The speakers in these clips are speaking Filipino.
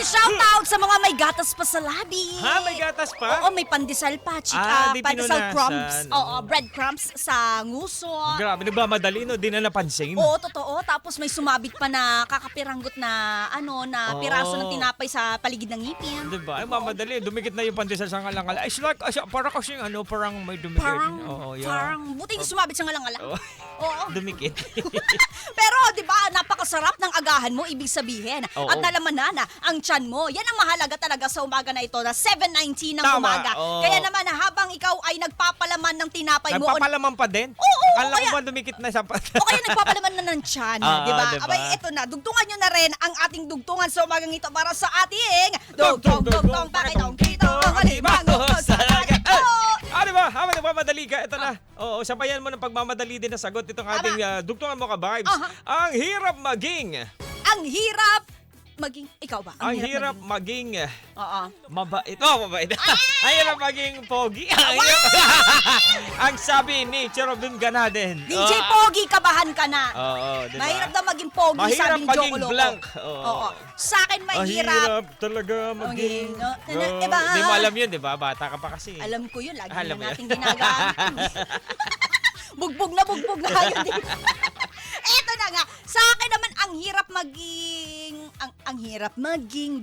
Shoutout sa mga may gatas pa sa labi. Ha? May gatas pa? Oo, may pandesal pa, Di pandesal pinunasan. crumbs. Oo, breadcrumbs sa nguso. Grabe, nagmamadali, no? Di na napansin. Oo, totoo. Tapos may sumabit pa na kakapiranggot na Oo. piraso ng tinapay sa paligid ng ngipin. Diba? Ay, mamadali. Dumikit na yung pandesal sa ngalangala. Ay, like, parang kasing parang may dumikit. Parang, buti yung sumabit sa ngalangala. Oo. Oo. Dumikit. Pero, di ba, napakasarap ng agahan mo, ibig sabihin. Oo. At nalaman na ang tiyan mo. Yan ang mahalaga talaga sa umaga na ito, na 7:19 ng Tama, umaga. oo. Kaya naman, habang ikaw ay nagpapalaman ng tinapay mo, Nagpapalaman pa din? Oo, Kala kaya- ko ba dumikit na sa... o kaya nagpapalaman na ng tiyan, di ba? diba? Abay, ito na, dugtungan nyo na rin ang ating dugtungan sa umagang ito para sa ating dugtong, pakitong kitong, alimango sa dagat. Diba? Habang nagmamadali ka, ito na. Oo, sabayan mo ng pagmamadali din na sagot itong ating dugtungan mo ka vibes. Ang hirap maging... Ang hirap maging, ikaw ba? Ang hirap maging... Oo. Mabait. Mabait. Ang hirap maging pogi. Ang sabi ni Cherubim Ganaden. DJ Pogi, kabahan ka na. Oo, diba? Mahirap na maging pogi, Mahirap sabi ni maging Joko Loco. blank. Oo. Sa akin, Ang mahirap. hirap talaga maging... Diba? Di mo alam yun, di ba? Bata ka pa kasi. Alam ko yun, lagi Alam na mo yun. natin ginagamit. bugbog na yun. Eto na nga, sa akin naman ang hirap maging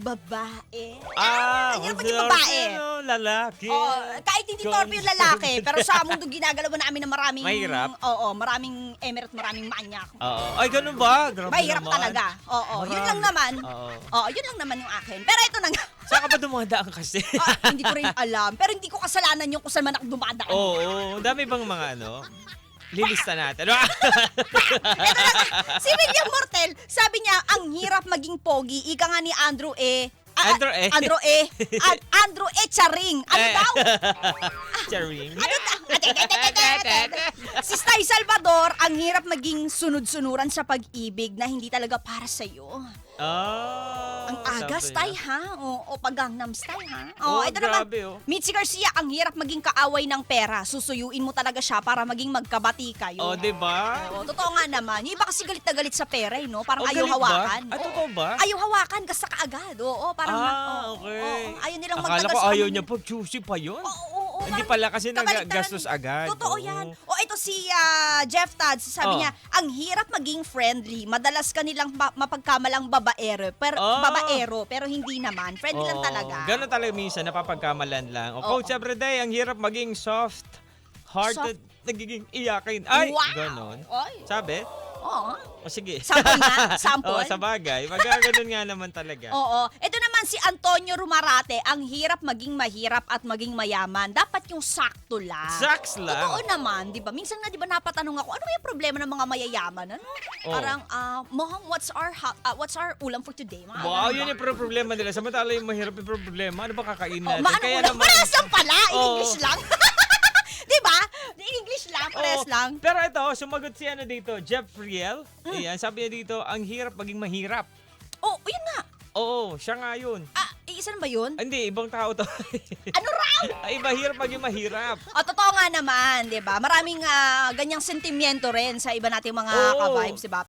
babae. Ang hirap maging babae. Lalaki. Kahit hindi torpe yung lalaki, pero sa mundo ginagalaw namin na maraming... Mahirap? Oo, maraming emirate, maraming manyak. Oo. Ay, ganun ba? Grabe Mahirap naman. talaga. Oo, yun lang naman. Oo, yun lang naman yung akin. Pero ito na nga. Saan ka ba dumadaan kasi? Hindi ko rin alam. Pero hindi ko kasalanan yung kung saan man ako dumadaan. Oo. Dami bang mga lilista natin. Ito na nga. Si William Mortel, sabi niya, ang hirap maging pogi. Ika nga ni Andrew E. Andrew E. Charing. Ano daw? Charing. Si Stay Salvador, ang hirap maging sunod-sunuran sa pag-ibig na hindi talaga para sa'yo. Ang aga, Stay, ha? O pag-Gangnam Style, ha? Ito naman, grabe, Mitzi Garcia, ang hirap maging kaaway ng pera. Susuyuin mo talaga siya para maging magkabati kayo. Diba? Totoo nga naman. Yung iba kasi galit na galit sa pera, no? Parang ayaw galit ba? hawakan. Totoo ba? Ayaw hawakan, gasta ka agad. Oo, parang... Okay. Ayaw nilang Akala magtagas. ko ayaw niya pag juicy pa yun. Oo, Hindi pala kasi kabaliktaran. nagagastos agad. Totoo yan. Ito si Jeff Tads, sabi niya, ang hirap maging friendly. Madalas kanilang mapagkamalang babaero, pero hindi naman. Friendly lang talaga. Ganun talaga minsan, napapagkamalan lang. Coach Everyday, ang hirap maging soft-hearted, nagiging iyakin. Ay, ganon. Sabi? Oo. Sige. Sample nga? Sample? Sa bagay. Ganun nga naman talaga. Oo. Ito naman si Antonio Rumarate, ang hirap maging mahirap at maging mayaman. Dapat yung sakto lang. Saks lang. Totoo naman, di ba? Minsan nga, di ba, napatanong ako, ano yung problema ng mga mayayaman? Ano? Parang, Mom, what's our ulam for today? Wow, yun yung problema nila. Samantala yung mahirap yung problema. Ano ba kakain natin? Kaya naman. Parang pala, in English lang. Di ba? English lang, pares lang. Pero ito, sumagot si dito, Jeff Riel. Ayan, sabi niya dito, ang hirap maging mahirap. Yun nga. Oo, siya nga yun. Isa na ba yun? Hindi, ibang tao to. Ano raw? Ay, mahirap maging mahirap. Totoo nga naman, di ba? Maraming ganyang sentimiento rin sa iba nating mga ka-vibes, di ba?